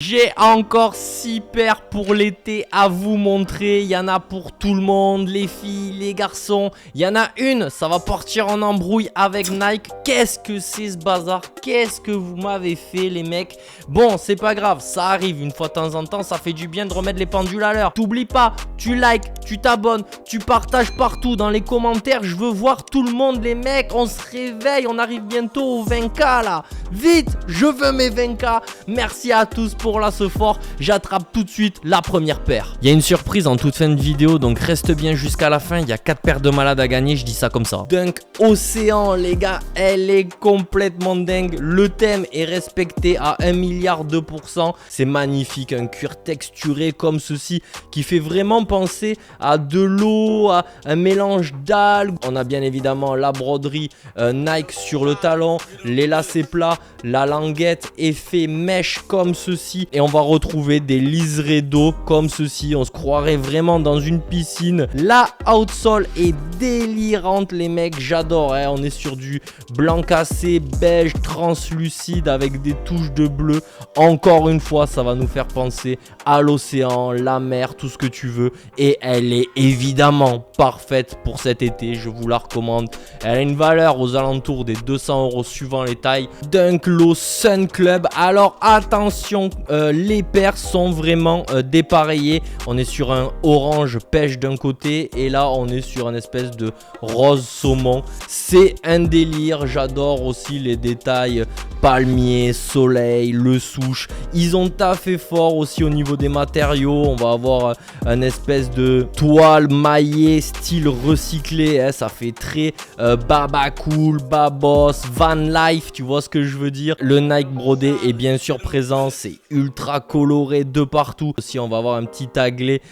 J'ai encore 6 paires pour l'été à vous montrer. Il y en a pour tout le monde, les filles, les garçons. Il y en a une, ça va partir en embrouille avec Nike. Qu'est-ce que c'est ce bazar? Qu'est-ce que vous m'avez fait les mecs? Bon, c'est pas grave, ça arrive une fois de temps en temps. Ça fait du bien de remettre les pendules à l'heure. T'oublies pas, tu likes, tu t'abonnes, tu partages partout dans les commentaires. Je veux voir tout le monde les mecs. On se réveille, on arrive bientôt aux 20K là. Vite, je veux mes 20K. Merci à tous pour la ce fort. J'attrape tout de suite la première paire. Il y a une surprise en toute fin de vidéo, donc reste bien jusqu'à la fin. Il y a 4 paires de malades à gagner, je dis ça comme ça. Dunk Océan les gars, elle est complètement dingue. Le thème est respecté à 1 milliard 2%. C'est magnifique, un cuir texturé comme ceci qui fait vraiment penser à de l'eau, à un mélange d'algues. On a bien évidemment la broderie Nike sur le talon, les lacets plats, la languette effet mèche comme ceci. Et on va retrouver des liserés d'eau comme ceci. On se croirait vraiment dans une piscine. La outsole est délirante les mecs, j'adore hein. On est sur du blanc cassé, beige, translucide avec des touches de bleu. Encore une fois, ça va nous faire penser à l'océan, la mer, tout ce que tu veux. Et elle est évidemment parfaite pour cet été, je vous la recommande. Elle a une valeur aux alentours des 200 € suivant les tailles. Dunk Low Sun Club. Alors attention, les paires sont vraiment dépareillées. On est sur un orange pêche d'un côté et là on est sur une espèce de rose saumon. C'est un délire, j'adore aussi les détails palmier, soleil, le souche. Ils ont taffé fort aussi au niveau des matériaux. On va avoir une espèce de toile maillée style recyclé hein. Ça fait très baba cool, babos, van life, tu vois ce que je veux dire. Le Nike brodé est bien sûr présent, c'est ultra coloré de partout. Aussi on va avoir un petit taglé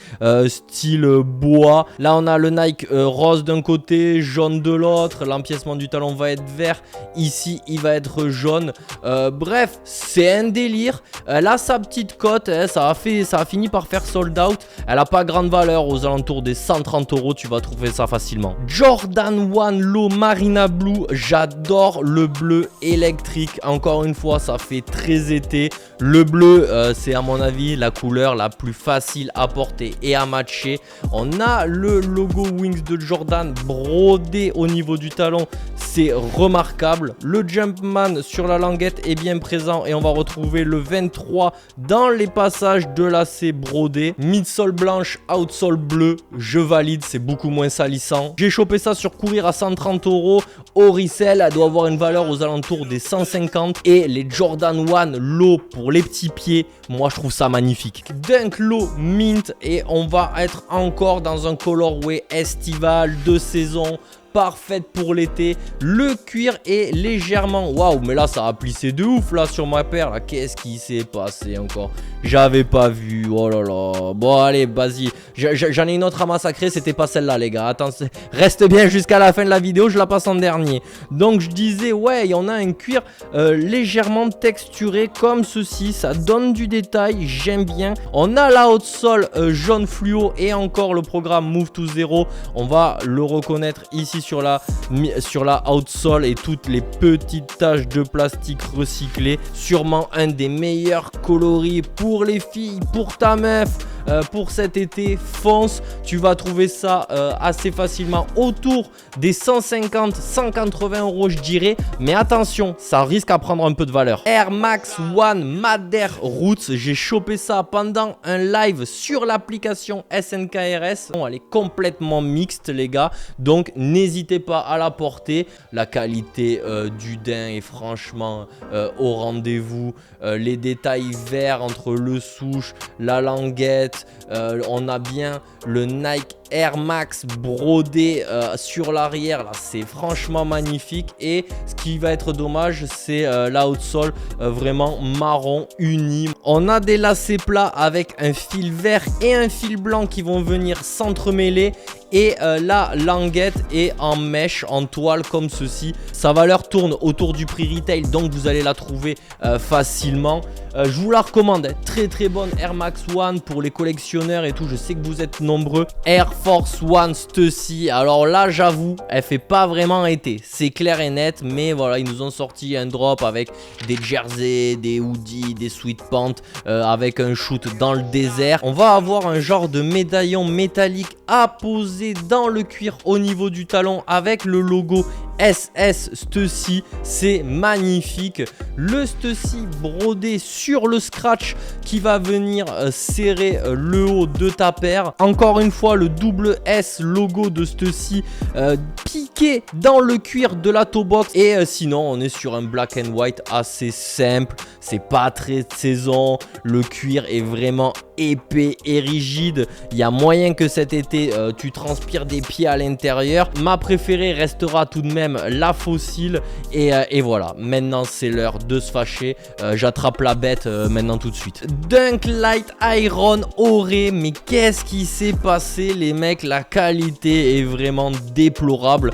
style bois. Là on a le Nike rose d'un côté, jaune de l'autre. L'empiècement du talon va être vert. Ici il va être jaune. Bref, c'est un délire. Elle a sa petite cote hein. Ça a fini par faire sold out. Elle a pas grande valeur, aux alentours des 130 €. Tu vas trouver ça facilement. Jordan 1 Low Marina Blue. J'adore le bleu électrique. Encore une fois, ça fait très été. Le bleu, c'est à mon avis la couleur la plus facile à porter et à matcher. On a le logo Wings de Jordan brodé au niveau du talon. C'est remarquable. Le Jumpman sur la languette est bien présent et on va retrouver le 23 dans les passages de lacets brodés. Midsole blanche, outsole bleu. Je valide, c'est beaucoup moins salissant. J'ai chopé ça sur Courir à 130 €. Au resell, elle doit avoir une valeur aux alentours des 150. Et les Jordan 1 Low pour les petits pieds, moi je trouve ça magnifique. Dunk Low Mint et on va être encore dans un colorway estival de saison. Parfaite pour l'été. Le cuir est légèrement... Waouh, mais là, ça a plissé de ouf, là, sur ma paire. Là, qu'est-ce qui s'est passé encore? J'avais pas vu. Oh là là. Bon, allez, vas-y. J'en ai une autre à massacrer. C'était pas celle-là, les gars. Attends, reste bien jusqu'à la fin de la vidéo. Je la passe en dernier. Donc, je disais, ouais, il y en a un cuir légèrement texturé comme ceci. Ça donne du détail. J'aime bien. On a la haute sole jaune fluo et encore le programme Move to Zero. On va le reconnaître ici sur la outsole et toutes les petites taches de plastique recyclé. Sûrement un des meilleurs coloris pour les filles, pour ta meuf, pour cet été. Fonce, tu vas trouver ça assez facilement autour des 150-180 € je dirais. Mais attention, ça risque à prendre un peu de valeur. Air Max One Madder Roots, j'ai chopé ça pendant un live sur l'application SNKRS. Bon, elle est complètement mixte les gars, donc n'hésitez pas à la porter. La qualité du daim est franchement au rendez-vous. Les détails verts entre le souche, la languette. On a bien le Nike Air Max brodé sur l'arrière. Là, c'est franchement magnifique. Et ce qui va être dommage, c'est la outsole vraiment marron uni. On a des lacets plats avec un fil vert et un fil blanc qui vont venir s'entremêler. Et la languette est en mèche, en toile comme ceci. Sa valeur tourne autour du prix retail, donc vous allez la trouver facilement. Je vous la recommande, très très bonne Air Max One pour les collectionneurs et tout. Je sais que vous êtes nombreux. Air Force One Stussy. Alors là, j'avoue, elle fait pas vraiment été. C'est clair et net, mais voilà, ils nous ont sorti un drop avec des jerseys, des hoodies, des sweatpants, avec un shoot dans le désert. On va avoir un genre de médaillon métallique à poser dans le cuir au niveau du talon avec le logo SS Stussy. C'est magnifique. Le Stussy brodé sur le scratch qui va venir serrer le haut de ta paire. Encore une fois, le double S logo de Stussy piqué dans le cuir de la toe box. Et sinon, on est sur un black and white assez simple. C'est pas très de saison. Le cuir est vraiment épais et rigide. Il y a moyen que cet été, tu transpires des pieds à l'intérieur. Ma préférée restera tout de même la fossile. Et voilà, maintenant c'est l'heure de se fâcher. J'attrape la bête maintenant tout de suite. Dunk Light Iron Oré. Mais qu'est-ce qui s'est passé les mecs? La qualité est vraiment déplorable.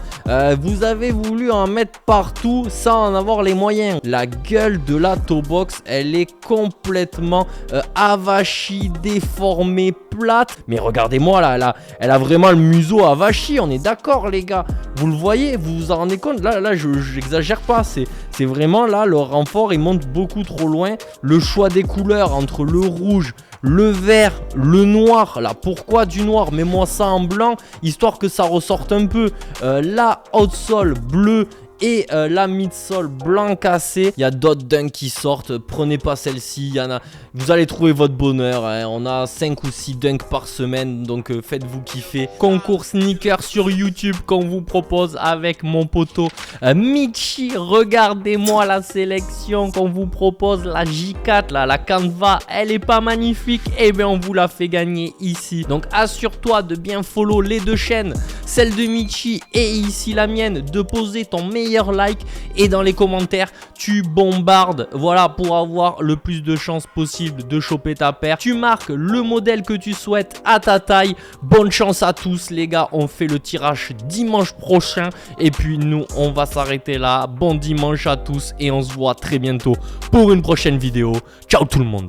Vous avez voulu en mettre partout sans en avoir les moyens. La gueule de la toe box, elle est complètement avachie, déformée, plate. Mais regardez-moi là, elle a vraiment le museau avachi. On est d'accord les gars. Vous le voyez, vous vous en rendez compte? Là j'exagère pas. C'est vraiment là, le renfort il monte beaucoup trop loin. Le choix des couleurs entre le rouge, le vert, le noir. Là, pourquoi du noir? Mets-moi ça en blanc, histoire que ça ressorte un peu. La outsole bleue et la midsole blanc cassé. Il y a d'autres dunks qui sortent. Prenez pas celle-ci. Il y en a. Vous allez trouver votre bonheur. Hein. On a 5 ou 6 dunks par semaine. Donc faites-vous kiffer. Concours sneakers sur YouTube qu'on vous propose avec mon poteau Michi. Regardez-moi la sélection qu'on vous propose. La J4, là, la Canva. Elle est pas magnifique. Eh bien, on vous la fait gagner ici. Donc assure-toi de bien follow les deux chaînes. Celle de Michi et ici la mienne. De poser ton meilleur like et dans les commentaires tu bombardes, voilà, pour avoir le plus de chances possible de choper ta paire. Tu marques le modèle que tu souhaites à ta taille. Bonne chance à tous les gars, on fait le tirage dimanche prochain et puis nous on va s'arrêter là. Bon dimanche à tous et on se voit très bientôt pour une prochaine vidéo. Ciao tout le monde.